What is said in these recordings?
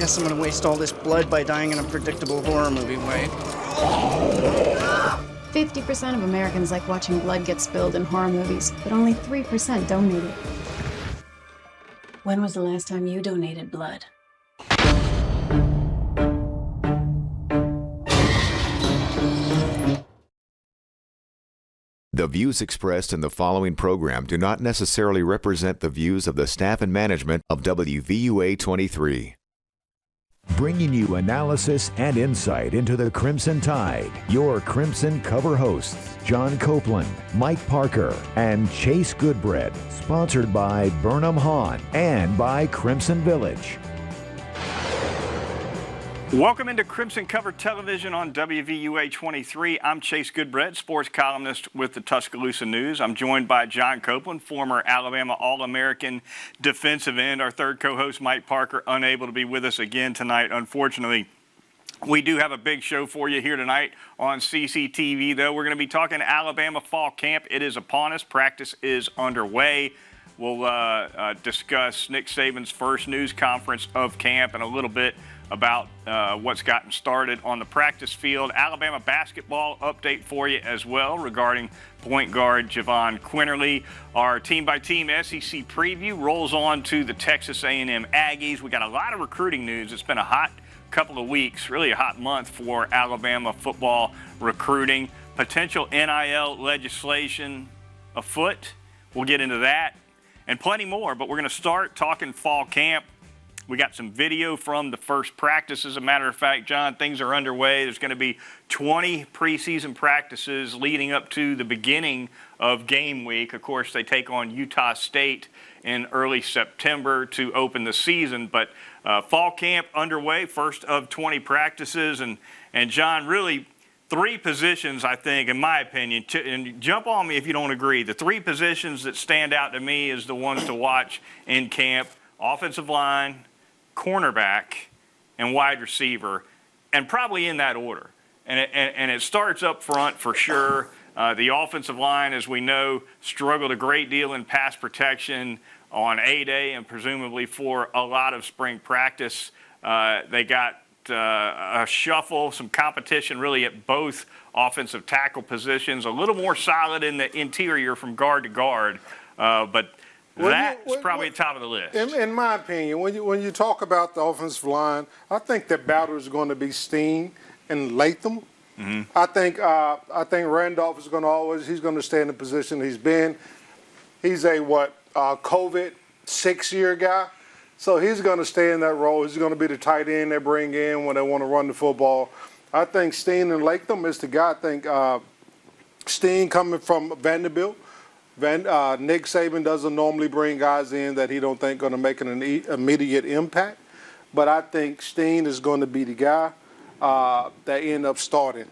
Guess I'm gonna waste all this blood by dying in a predictable horror movie way. 50% of Americans like watching blood get spilled in horror movies, but only 3% donate it. When was the last time you donated blood? The views expressed in the following program do not necessarily represent the views of the staff and management of WVUA 23. Bringing you analysis and insight into the Crimson Tide. Your Crimson cover hosts, John Copeland, Mike Parker, and Chase Goodbread. Sponsored by Burnham Hahn and by Crimson Village. Welcome into Crimson Cover Television on WVUA 23. I'm Chase Goodbread, sports columnist with the Tuscaloosa News. I'm joined by John Copeland, former Alabama All-American defensive end. Our third co-host, Mike Parker, unable to be with us again tonight, unfortunately. We do have a big show for you here tonight on CCTV, though. We're going to be talking Alabama fall camp. It is upon us. Practice is underway. We'll discuss Nick Saban's first news conference of camp and a little bit about what's gotten started on the practice field. Alabama basketball update for you as well regarding point guard Javon Quinterly. Our team-by-team SEC preview rolls on to the Texas A&M Aggies. We got a lot of recruiting news. It's been a hot couple of weeks, really a hot month for Alabama football recruiting. Potential NIL legislation afoot. We'll get into that and plenty more, but we're going to start talking fall camp. We got some video from the first practice. As a matter of fact, John, things are underway. There's going to be 20 preseason practices leading up to the beginning of game week. Of course, they take on Utah State in early September to open the season. But fall camp underway, first of 20 practices. And John, really three positions, I think, in my opinion, and jump on me if you don't agree, the three positions that stand out to me as the ones to watch in camp: offensive line, cornerback, and wide receiver, and probably in that order. And it starts up front for sure. The offensive line, as we know, struggled a great deal in pass protection on A-Day and presumably for a lot of spring practice. They got a shuffle, some competition really at both offensive tackle positions, a little more solid in the interior from guard to guard, but that's probably at the top of the list. In my opinion, when you talk about the offensive line, I think the battle is going to be Steen and Latham. Mm-hmm. I think Randolph is going to he's going to stay in the position he's been. He's a COVID 6-year guy, so he's going to stay in that role. He's going to be the tight end they bring in when they want to run the football. I think Steen and Latham is the guy. I think Steen coming from Vanderbilt. Nick Saban doesn't normally bring guys in that he don't think going to make an immediate impact, but I think Steen is going to be the guy that end up starting.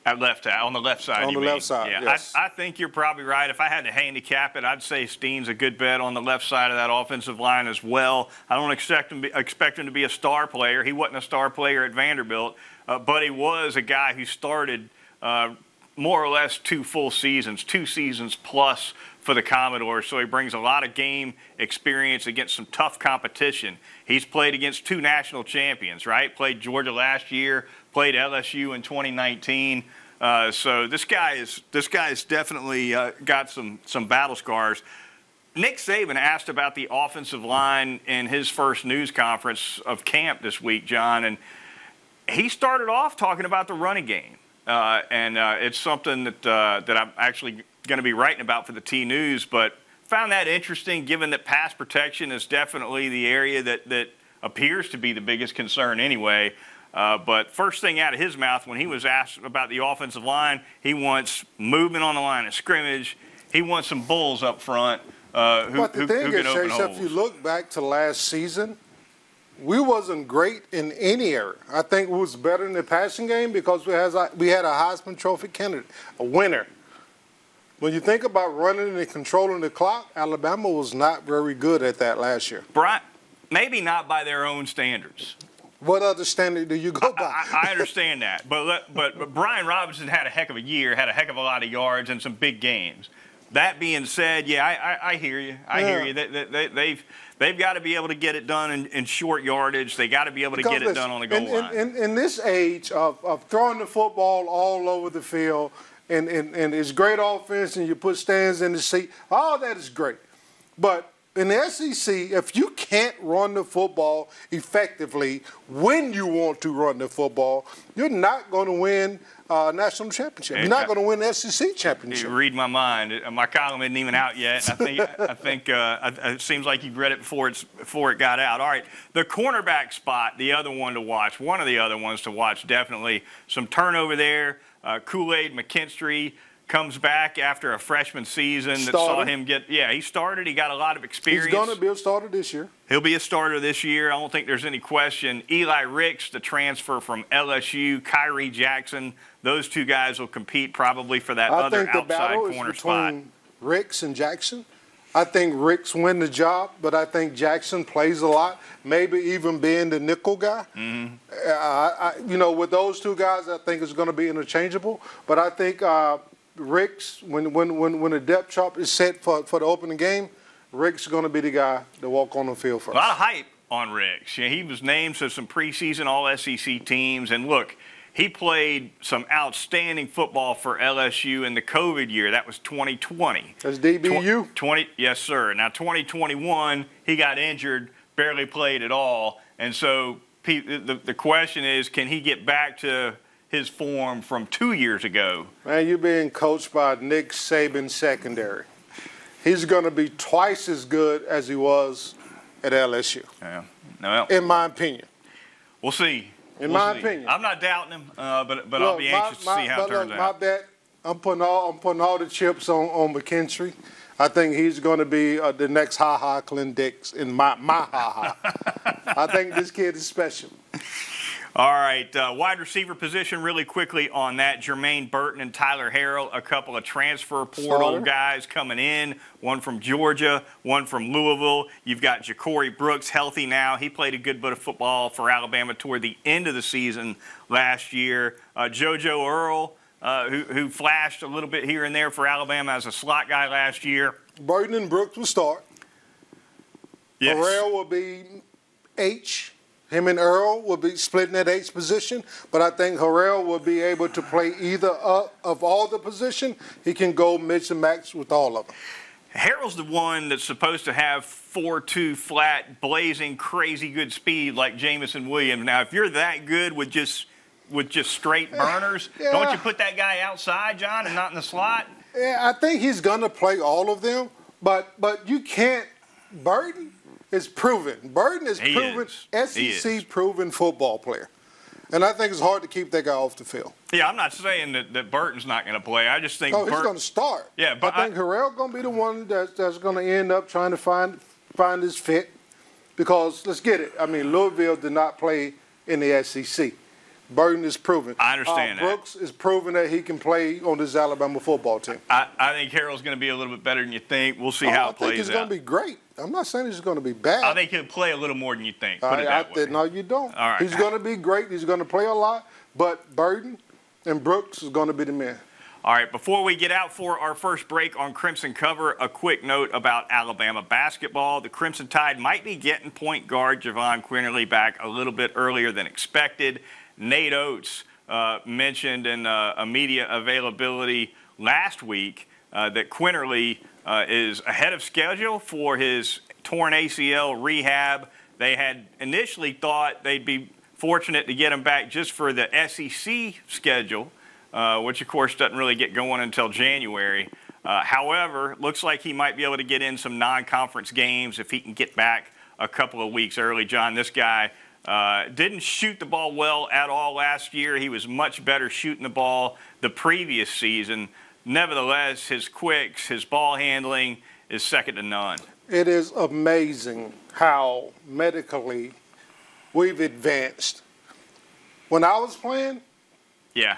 At left on the left side. On the left side, yeah. yes. I think you're probably right. If I had to handicap it, I'd say Steen's a good bet on the left side of that offensive line as well. I don't expect him to be a star player. He wasn't a star player at Vanderbilt, but he was a guy who started more or less 2 full seasons, 2 seasons plus for the Commodores. So he brings a lot of game experience against some tough competition. He's played against 2 national champions, right? Played Georgia last year, played LSU in 2019. So this guy is definitely got some battle scars. Nick Saban asked about the offensive line in his first news conference of camp this week, John, and he started off talking about the running game. It's something that I'm actually going to be writing about for the T News, but found that interesting given that pass protection is definitely the area that appears to be the biggest concern anyway. But first thing out of his mouth when he was asked about the offensive line, he wants movement on the line of scrimmage. He wants some bulls up front who can open holes. If you look back to last season, we wasn't great in any area. I think we was better in the passing game because we had a Heisman Trophy candidate, a winner. When you think about running and controlling the clock, Alabama was not very good at that last year. Brian, maybe not by their own standards. What other standard do you go by? I understand that, but Brian Robinson had a heck of a year, had a heck of a lot of yards and some big games. That being said, yeah, I hear you. I hear you. they've got to be able to get it done in short yardage. They got to be able to get it done on the goal line. In this age of throwing the football all over the field, and it's great offense, and you put stands in the seat, all that is great. But in the SEC, if you can't run the football effectively when you want to run the football, you're not going to win national championship. You're not going to win the SEC championship. You read my mind. My column isn't even out yet. I think it seems like you've read it before it got out. All right, the cornerback spot, the other one to watch, one of the other ones to watch, definitely. Some turnover there. Kool-Aid McKinstry comes back after a freshman season that saw him he started. He got a lot of experience. He's going to be a starter this year. He'll be a starter this year. I don't think there's any question. Eli Ricks, the transfer from LSU, Kyrie Jackson, those two guys will compete probably for that other outside corner spot. Between Ricks and Jackson. I think Ricks win the job, but I think Jackson plays a lot, maybe even being the nickel guy. With those two guys, I think it's going to be interchangeable. But I think Ricks, when the depth chart is set for the opening game, Ricks is going to be the guy to walk on the field first. A lot of hype on Ricks. He was named to some preseason All-SEC teams. And look, he played some outstanding football for LSU in the COVID year. That was 2020. That's DBU? Yes, sir. Now, 2021, he got injured, barely played at all. And so the question is, can he get back to his form from 2 years ago? Man, you're being coached by Nick Saban secondary. He's going to be twice as good as he was at LSU. Yeah. No, in my opinion. We'll see. In my opinion. I'm not doubting him, but I'll be anxious to see how it turns out. My bet, I'm putting all the chips on McKinstry. I think he's going to be the next Ha-Ha Clint Dix in my Ha-Ha. I think this kid is special. All right, wide receiver position really quickly on that. Jermaine Burton and Tyler Harrell, a couple of transfer portal guys coming in, one from Georgia, one from Louisville. You've got Ja'Cory Brooks healthy now. He played a good bit of football for Alabama toward the end of the season last year. JoJo Earl, who flashed a little bit here and there for Alabama as a slot guy last year. Burton and Brooks will start. Yes. Harrell will be H. Him and Earl will be splitting that H position, but I think Harrell will be able to play either of all the position. He can go mix and match with all of them. Harrell's the one that's supposed to have 4.2 flat, blazing, crazy good speed like Jamison Williams. Now, if you're that good with just straight burners, don't you put that guy outside, John, and not in the slot? Yeah, I think he's going to play all of them, but you can't. Burton is proven. Burton is proven, SEC proven football player. And I think it's hard to keep that guy off the field. Yeah, I'm not saying that Burton's not going to play. I just think he's going to start. Yeah, but I think Harrell's going to be the one that's going to end up trying to find his fit. Because, let's get it, I mean, Louisville did not play in the SEC. Burton is proven. I understand that. Brooks is proven that he can play on this Alabama football team. I think Harrell's going to be a little bit better than you think. We'll see how it plays out. I think he's going to be great. I'm not saying he's going to be bad. I think he'll play a little more than you think. Put it that way. No, you don't. All right. He's going to be great. He's going to play a lot. But Burton and Brooks is going to be the man. All right, before we get out for our first break on Crimson Cover, a quick note about Alabama basketball. The Crimson Tide might be getting point guard Javon Quinterly back a little bit earlier than expected. Nate Oates mentioned in a media availability last week that Quinterly is ahead of schedule for his torn ACL rehab. They had initially thought they'd be fortunate to get him back just for the SEC schedule, which, of course, doesn't really get going until January. However, looks like he might be able to get in some non-conference games if he can get back a couple of weeks early. John, this guy didn't shoot the ball well at all last year. He was much better shooting the ball the previous season. Nevertheless, his quicks, his ball handling is second to none. It is amazing how medically we've advanced. When I was playing,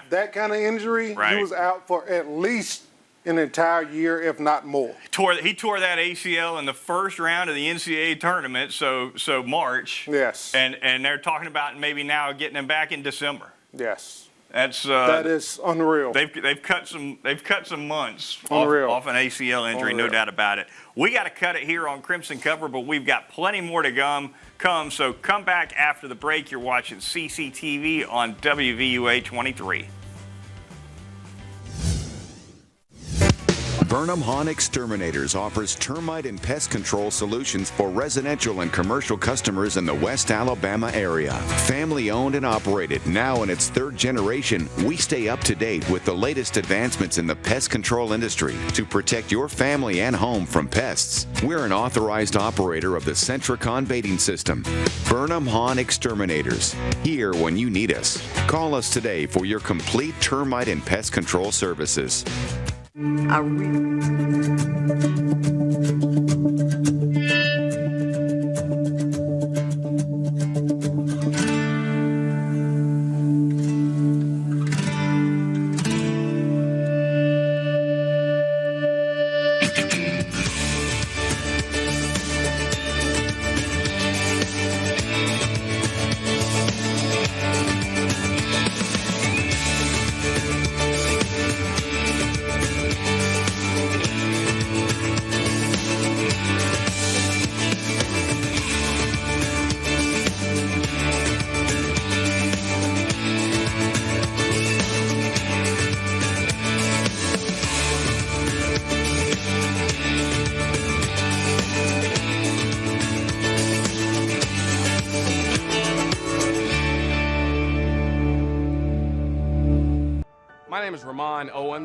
that kind of injury, he was out for at least an entire year, if not more. He tore that ACL in the first round of the NCAA tournament, so March. Yes. And they're talking about maybe now getting him back in December. Yes. That is unreal. They've cut some months Unreal. off an ACL injury, Unreal. no doubt about it. We got to cut it here on Crimson Cover, but we've got plenty more to come. So come back after the break. You're watching CCTV on WVUA 23. Burnham Hahn Exterminators offers termite and pest control solutions for residential and commercial customers in the West Alabama area. Family owned and operated, now in its third generation, we stay up to date with the latest advancements in the pest control industry to protect your family and home from pests. We're an authorized operator of the Centricon baiting system. Burnham Hahn Exterminators, here when you need us. Call us today for your complete termite and pest control services.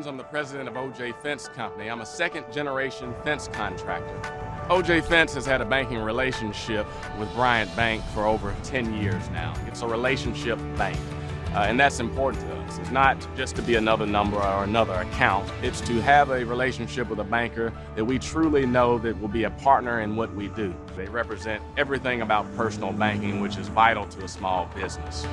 I'm the president of OJ Fence Company. I'm a second-generation fence contractor. OJ Fence has had a banking relationship with Bryant Bank for over 10 years now. It's a relationship bank, and that's important to us. It's not just to be another number or another account. It's to have a relationship with a banker that we truly know that will be a partner in what we do. They represent everything about personal banking, which is vital to a small business.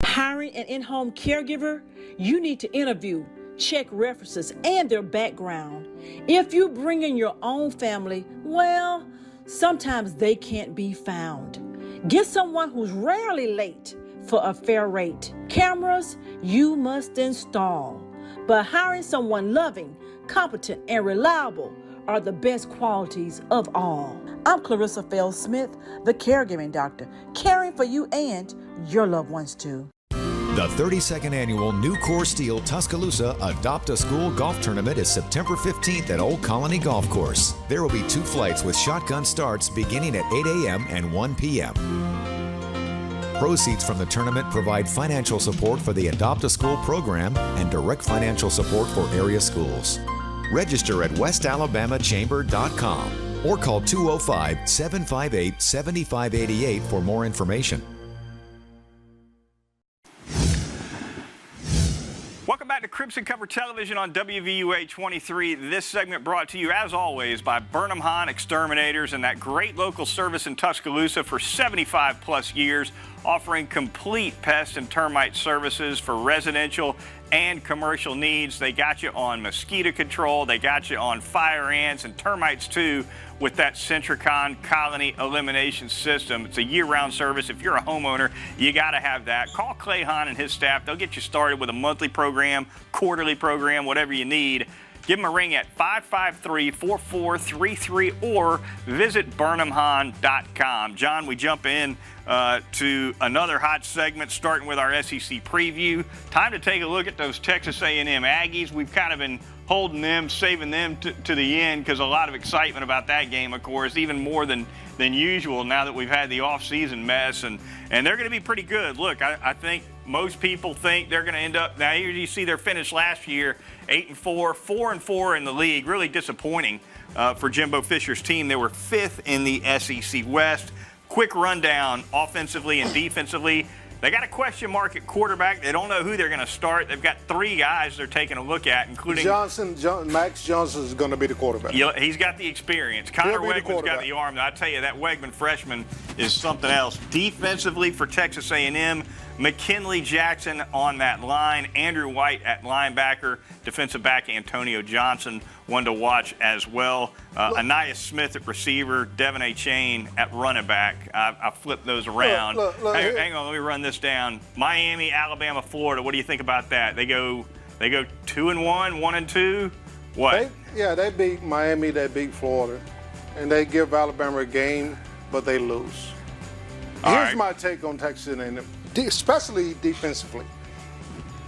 Hiring an in-home caregiver, you need to interview, check references and their background. If you bring in your own family, well, sometimes they can't be found. Get someone who's rarely late for a fair rate. Cameras, you must install. But hiring someone loving, competent, and reliable are the best qualities of all. I'm Clarissa Feld-Smith, the caregiving doctor, caring for you and your loved ones too. The 32nd annual New Core Steel Tuscaloosa Adopt a School Golf Tournament is September 15th at Old Colony Golf Course. There will be 2 flights with shotgun starts beginning at 8 a.m. and 1 p.m. Proceeds from the tournament provide financial support for the Adopt a School program and direct financial support for area schools. Register at westalabamachamber.com or call 205-758-7588 for more information. Welcome back to Crimson Cover Television on WVUA 23. This segment brought to you, as always, by Burnham Hahn Exterminators and that great local service in Tuscaloosa for 75-plus years, offering complete pest and termite services for residential and commercial needs. They got you on mosquito control. They got you on fire ants and termites, too, with that Centricon colony elimination system. It's a year-round service. If you're a homeowner, you got to have that. Call Clay Hahn and his staff. They'll get you started with a monthly program, quarterly program, whatever you need. Give them a ring at 553-4433 or visit burnhamhahn.com. John, we jump in to another hot segment, starting with our SEC preview. Time to take a look at those Texas A&M Aggies. We've kind of been holding them, saving them to the end because a lot of excitement about that game, of course, even more than usual now that we've had the off-season mess, and they're going to be pretty good. Look, I think most people think they're going to end up, now here you see their finish last year, 8-4, 4-4 in the league, really disappointing for Jimbo Fisher's team. They were 5th in the SEC West. Quick rundown offensively and defensively. They got a question mark at quarterback. They don't know who they're going to start. They've got 3 guys they're taking a look at, including Max Johnson is going to be the quarterback. He's got the experience. Connor Wegman's got the arm. I tell you, that Wegman freshman is something else. Defensively for Texas A&M, McKinley Jackson on that line, Andrew White at linebacker, defensive back Antonio Johnson one to watch as well. Anais Smith at receiver, Devin A. Chain at running back. I flipped those around. Hang on, let me run this down. Miami, Alabama, Florida. What do you think about that? They go 2-1, 1-2. What? They beat Miami, they beat Florida, and they give Alabama a game, but they lose. Here's my take on Texas A&M, especially defensively.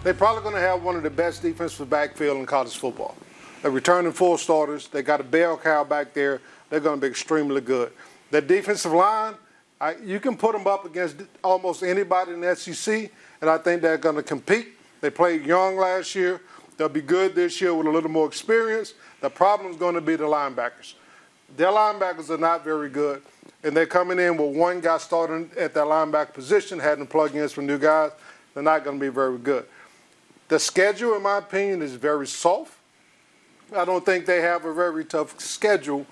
They're probably going to have one of the best defensive backfield in college football. They're returning full starters. They got a bell cow back there. They're going to be extremely good. The defensive line, you can put them up against almost anybody in the SEC, and I think they're going to compete. They played young last year. They'll be good this year with a little more experience. The problem is going to be the linebackers. Their linebackers are not very good, and they're coming in with one guy starting at that linebacker position, having to plug in some new guys. They're not going to be very good. The schedule, in my opinion, is very soft. I don't think they have a very tough schedule.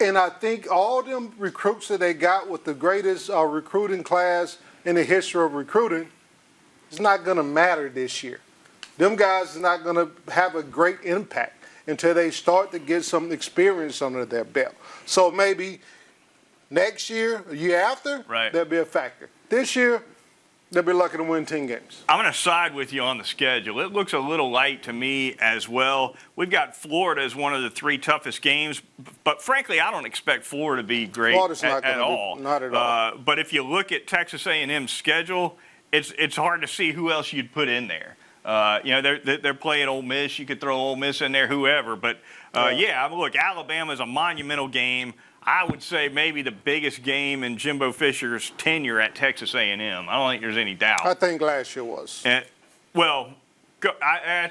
And I think all them recruits that they got with the greatest recruiting class in the history of recruiting, it's not going to matter this year. Them guys are not going to have a great impact until they start to get some experience under their belt. So maybe next year, a year after, there'll be a factor. This year, they'll be lucky to win 10 games. I'm going to side with you on the schedule. It looks a little light to me as well. We've got Florida as one of the 3 toughest games, but frankly, I don't expect Florida to be great at all. Not at all. But if you look at Texas A&M's schedule, it's hard to see who else you'd put in there. They're playing Ole Miss. You could throw Ole Miss in there, whoever. But, look, Alabama's a monumental game. I would say maybe the biggest game in Jimbo Fisher's tenure at Texas A&M. I don't think there's any doubt. I think last year was. That's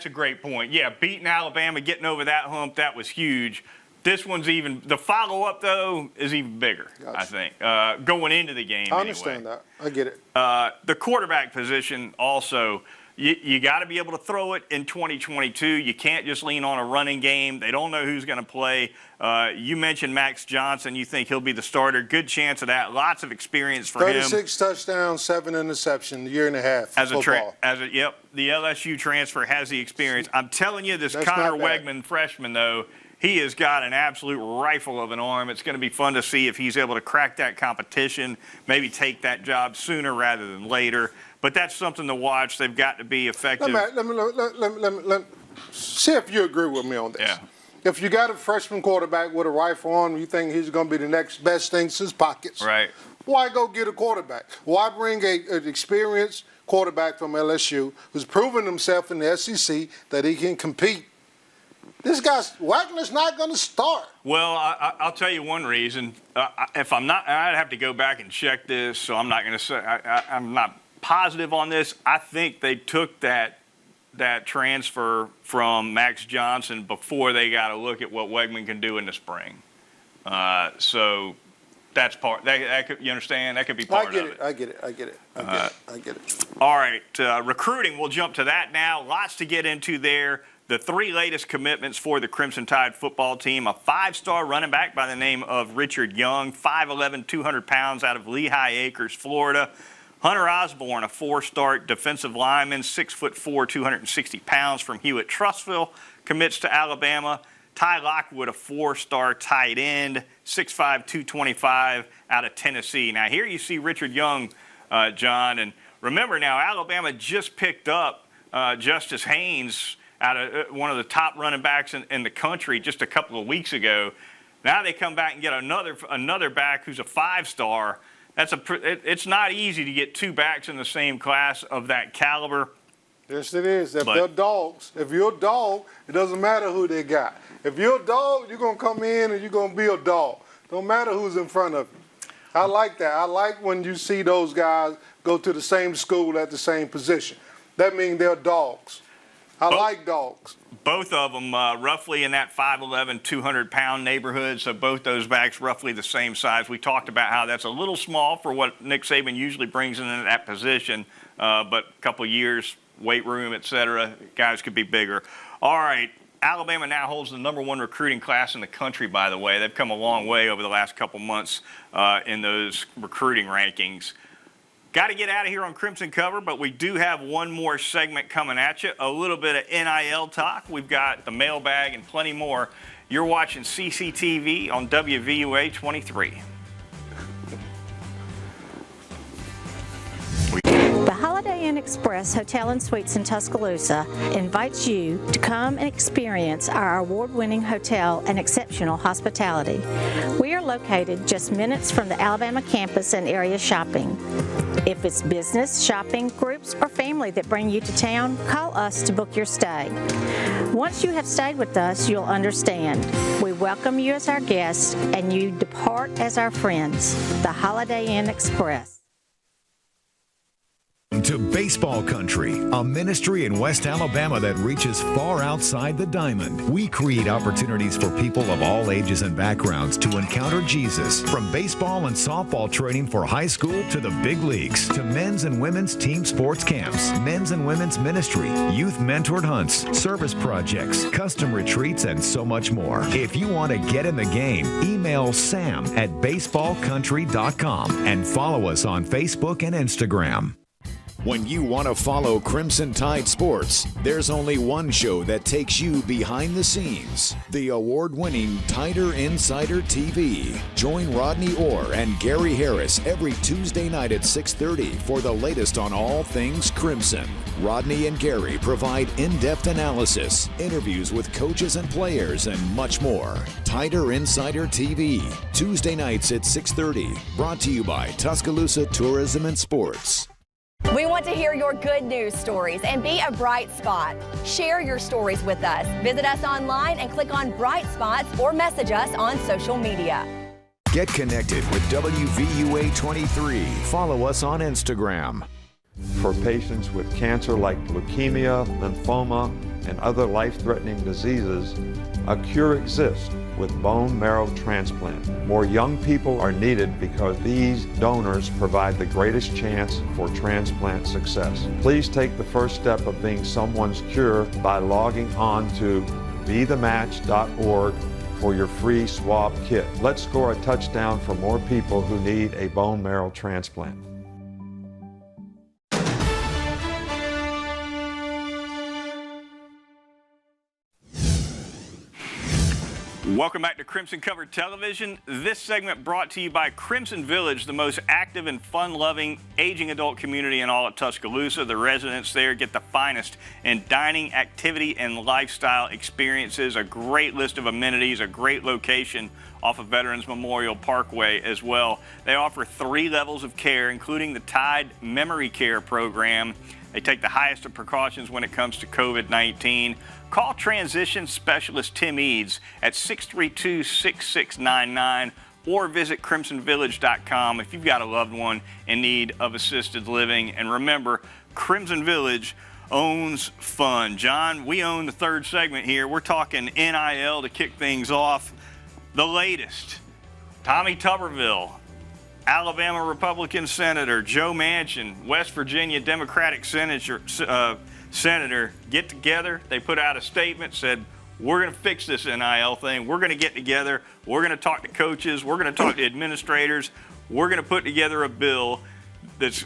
a great point. Yeah, beating Alabama, getting over that hump, that was huge. This one's the follow-up, though, is even bigger, I think, going into the game. I understand that. I get it. The quarterback position also, you got to be able to throw it in 2022. You can't just lean on a running game. They don't know who's going to play. You mentioned Max Johnson. You think he'll be the starter. Good chance of that. Lots of experience for him. 36 touchdowns, 7 interceptions, a year and a half. The LSU transfer has the experience. I'm telling you, this Connor Wegman freshman, though, he has got an absolute rifle of an arm. It's going to be fun to see if he's able to crack that competition, maybe take that job sooner rather than later. But that's something to watch. They've got to be effective. Let me see if you agree with me on this. Yeah. If you got a freshman quarterback with a rifle on, you think he's going to be the next best thing to his pockets. Right. Why go get a quarterback? Why bring an experienced quarterback from LSU who's proven himself in the SEC that he can compete? This guy's Wagner's not going to start. Well, I'll tell you one reason. If I'm not, I'd have to go back and check this, so I'm not going to say I'm not positive on this. I think they took that transfer from Max Johnson before they got to look at what Wegman can do in the spring. So that's part. That could, you understand? That could be part of it. I get it. All right, recruiting. We'll jump to that now. Lots to get into there. The 3 latest commitments for the Crimson Tide football team: a 5-star running back by the name of Richard Young, 5'11", 200 pounds, out of Lehigh Acres, Florida. Hunter Osborne, a 4-star defensive lineman, 6'4", 260 pounds, from Hewitt-Trussville, commits to Alabama. Ty Lockwood, a 4-star tight end, 6'5", 225, out of Tennessee. Now, here you see Richard Young, John. And remember now, Alabama just picked up Justice Haynes out of one of the top running backs in the country just a couple of weeks ago. Now they come back and get another back who's a 5-star. It's not easy to get 2 backs in the same class of that caliber. Yes, it is. If they're dogs, if you're a dog, it doesn't matter who they got. If you're a dog, you're going to come in and you're going to be a dog. Don't matter who's in front of you. I like that. I like when you see those guys go to the same school at the same position. That means they're dogs. I like dogs. Both of them roughly in that 5'11", 200-pound neighborhood, so both those backs roughly the same size. We talked about how that's a little small for what Nick Saban usually brings in that position, but a couple of years, weight room, et cetera, guys could be bigger. All right, Alabama now holds the #1 recruiting class in the country, by the way. They've come a long way over the last couple months in those recruiting rankings. Got to get out of here on Crimson Cover, but we do have one more segment coming at you. A little bit of NIL talk. We've got the mailbag and plenty more. You're watching CCTV on WVUA 23. The Holiday Inn Express Hotel and Suites in Tuscaloosa invites you to come and experience our award-winning hotel and exceptional hospitality. We are located just minutes from the Alabama campus and area shopping. If it's business, shopping, groups, or family that bring you to town, call us to book your stay. Once you have stayed with us, you'll understand. We welcome you as our guest, and you depart as our friends. The Holiday Inn Express. To Baseball Country, a ministry in West Alabama that reaches far outside the diamond. We create opportunities for people of all ages and backgrounds to encounter Jesus. From baseball and softball training for high school to the big leagues, to men's and women's team sports camps, men's and women's ministry, youth mentored hunts, service projects, custom retreats, and so much more. If you want to get in the game, email sam@baseballcountry.com and follow us on Facebook and Instagram. When you want to follow Crimson Tide sports, there's only one show that takes you behind the scenes. The award-winning Tider Insider TV. Join Rodney Orr and Gary Harris every Tuesday night at 6:30 for the latest on all things Crimson. Rodney and Gary provide in-depth analysis, interviews with coaches and players, and much more. Tider Insider TV, Tuesday nights at 6:30. Brought to you by Tuscaloosa Tourism and Sports. We want to hear your good news stories and be a bright spot. Share your stories with us. Visit us online and click on Bright Spots or message us on social media. Get connected with WVUA 23. Follow us on Instagram. For patients with cancer like leukemia, lymphoma, and other life-threatening diseases, a cure exists with bone marrow transplant. More young people are needed because these donors provide the greatest chance for transplant success. Please take the first step of being someone's cure by logging on to bethematch.org for your free swab kit. Let's score a touchdown for more people who need a bone marrow transplant. Welcome back to Crimson Covered Television. This segment brought to you by Crimson Village, the most active and fun-loving aging adult community in all of Tuscaloosa. The residents there get the finest in dining, activity, and lifestyle experiences. A great list of amenities, a great location off of Veterans Memorial Parkway as well. They offer 3 levels of care, including the Tide Memory Care Program. They take the highest of precautions when it comes to COVID-19. Call transition specialist Tim Eads at 632-6699 or visit crimsonvillage.com if you've got a loved one in need of assisted living. And remember, Crimson Village owns fun. John, we own the third segment here. We're talking NIL to kick things off. The latest, Tommy Tuberville, Alabama Republican Senator, Joe Manchin, West Virginia Democratic Senator get together. They put out a statement, said, we're going to fix this NIL thing. We're going to get together. We're going to talk to coaches. We're going to talk to administrators. We're going to put together a bill that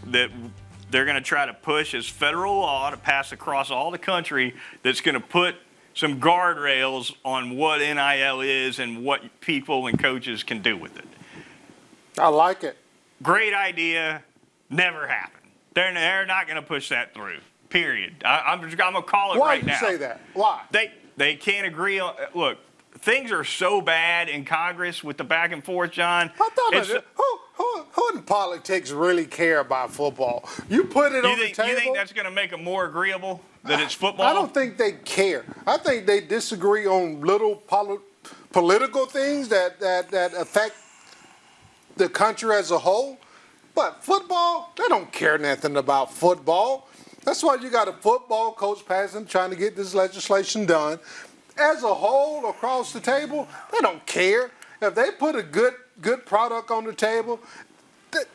they're going to try to push as federal law to pass across all the country that's going to put some guardrails on what NIL is and what people and coaches can do with it. I like it. Great idea. Never happened. They're not going to push that through. Period. I'm going to call it right now. Why do you say that? Why? They can't agree on. Look, things are so bad in Congress with the back and forth, John. I thought who in politics really care about football? You put it on the table. You think that's going to make them more agreeable that it's football? I don't think they care. I think they disagree on little political things that affect the country as a whole. But football, they don't care nothing about football. That's why you got a football coach trying to get this legislation done. As a whole, across the table, they don't care. If they put a good product on the table,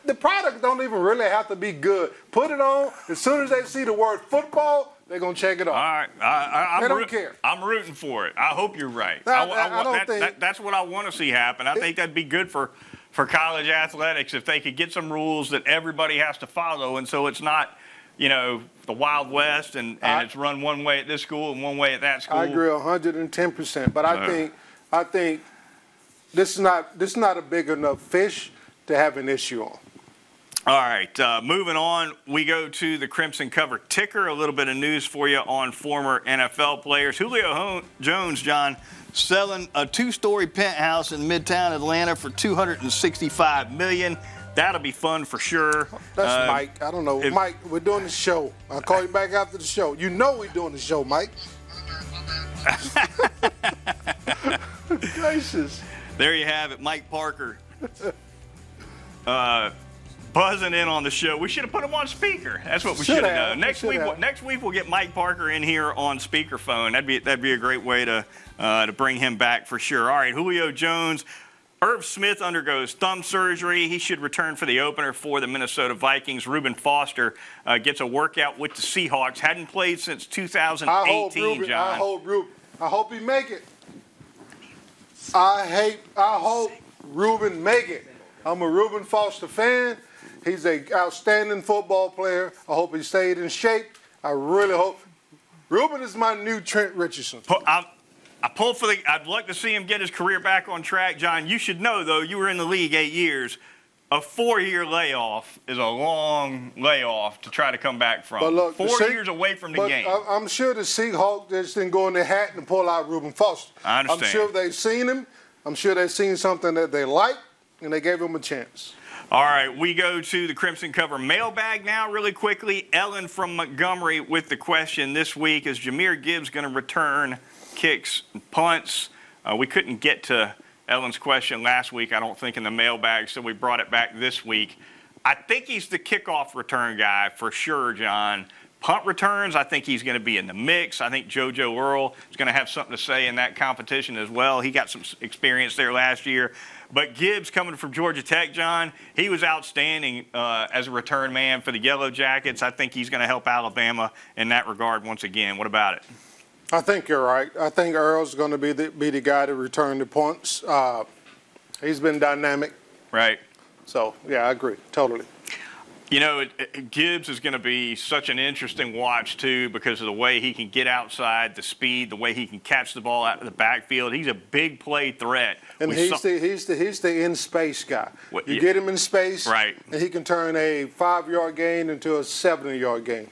the product don't even really have to be good. Put it on. As soon as they see the word football, they're going to check it off. All right. They don't care. I'm rooting for it. I hope you're right. I don't think. That's what I want to see happen. I think that'd be good for for college athletics if they could get some rules that everybody has to follow, and so it's not, the Wild West and it's run one way at this school and one way at that school. I agree 110%, but I think this is not a big enough fish to have an issue on. All right, moving on, we go to the Crimson Cover ticker. A little bit of news for you on former NFL players. Julio Jones, John, selling a 2-story penthouse in Midtown Atlanta for $265 million. That'll be fun for sure. That's Mike. I don't know. Mike, we're doing the show. I'll call you back after the show. You know we're doing the show, Mike. Gracious. There you have it, Mike Parker. Buzzing in on the show. We should have put him on speaker. That's what we should have done. Next week we'll get Mike Parker in here on speakerphone. That'd be a great way to bring him back for sure. All right, Julio Jones. Irv Smith undergoes thumb surgery. He should return for the opener for the Minnesota Vikings. Reuben Foster gets a workout with the Seahawks. Hadn't played since 2018, John. I hope he make it. I hope Reuben make it. I'm a Reuben Foster fan. He's an outstanding football player. I hope he stayed in shape. I really hope. Reuben is my new Trent Richardson. I'd like to see him get his career back on track. John, you should know, though, you were in the league 8 years. A 4-year layoff is a long layoff to try to come back from. But look, 4 years away from the game. I'm sure the Seahawks just didn't go in their hat and pull out Reuben Foster. I understand. I'm sure they've seen him. I'm sure they've seen something that they like, and they gave him a chance. All right, we go to the Crimson Cover mailbag now really quickly. Ellen from Montgomery with the question this week, is Jahmyr Gibbs going to return kicks and punts? We couldn't get to Ellen's question last week, I don't think, in the mailbag, so we brought it back this week. I think he's the kickoff return guy for sure, John. Punt returns, I think he's going to be in the mix. I think JoJo Earl is going to have something to say in that competition as well. He got some experience there last year. But Gibbs, coming from Georgia Tech, John, he was outstanding as a return man for the Yellow Jackets. I think he's going to help Alabama in that regard once again. What about it? I think you're right. I think Earl's going to be the guy to return the punts. He's been dynamic. Right. So, yeah, I agree. Totally. Gibbs is going to be such an interesting watch, too, because of the way he can get outside, the speed, the way he can catch the ball out of the backfield. He's a big play threat. And he's the in-space guy. You get him in space, right, and he can turn a 5-yard gain into a 70-yard gain.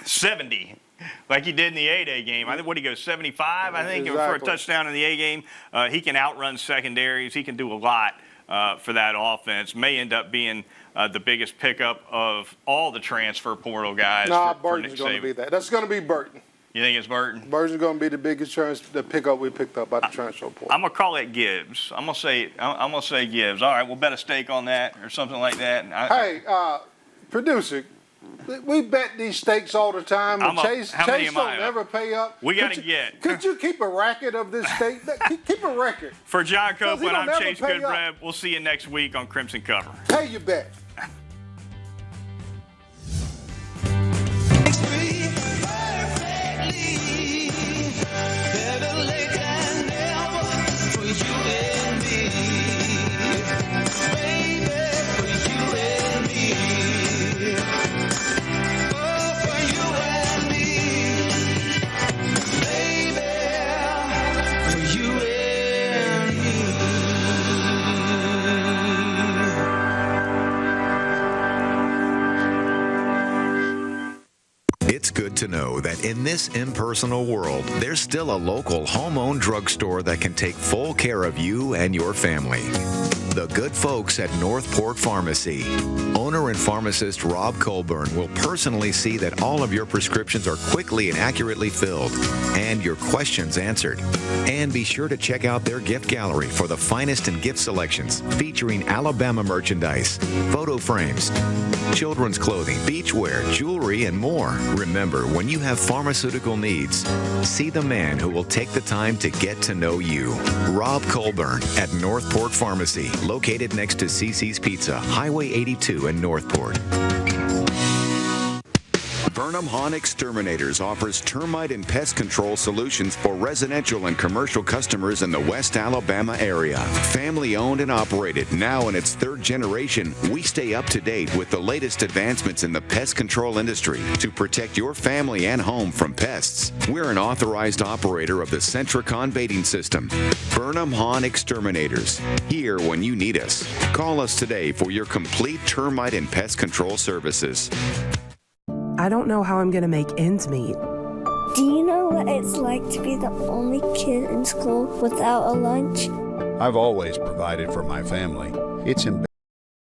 70. Like he did in the A-Day game. I think, what, he goes 75, I think, for a touchdown in the A game. He can outrun secondaries. He can do a lot for that offense. May end up being the biggest pickup of all the transfer portal guys. Burton's going to be that. That's going to be Burton. You think it's Burton? Burton's going to be the biggest pickup we picked up by the transfer portal. I'm going to call it Gibbs. I'm going to say Gibbs. All right, we'll bet a stake on that or something like that. Hey, producer, we bet these stakes all the time, and Chase don't ever pay up. We got to get. Could you keep a record of this stake? Keep a record. For John Copeland, I'm Chase Goodbread. We'll see you next week on Crimson Cover. Pay your bet. It's good to know that in this impersonal world, there's still a local home-owned drugstore that can take full care of you and your family. The good folks at Northport Pharmacy. Owner and pharmacist Rob Colburn will personally see that all of your prescriptions are quickly and accurately filled and your questions answered. And be sure to check out their gift gallery for the finest in gift selections featuring Alabama merchandise, photo frames, children's clothing, beachwear, jewelry, and more. Remember, when you have pharmaceutical needs, see the man who will take the time to get to know you. Rob Colburn at Northport Pharmacy, located next to CC's Pizza, Highway 82 in Northport. Burnham Hahn Exterminators offers termite and pest control solutions for residential and commercial customers in the West Alabama area. Family owned and operated, now in its third generation, we stay up to date with the latest advancements in the pest control industry to protect your family and home from pests. We're an authorized operator of the Centricon baiting system. Burnham Hahn Exterminators, here when you need us. Call us today for your complete termite and pest control services. I don't know how I'm going to make ends meet. Do you know what it's like to be the only kid in school without a lunch? I've always provided for my family. It's embarrassing.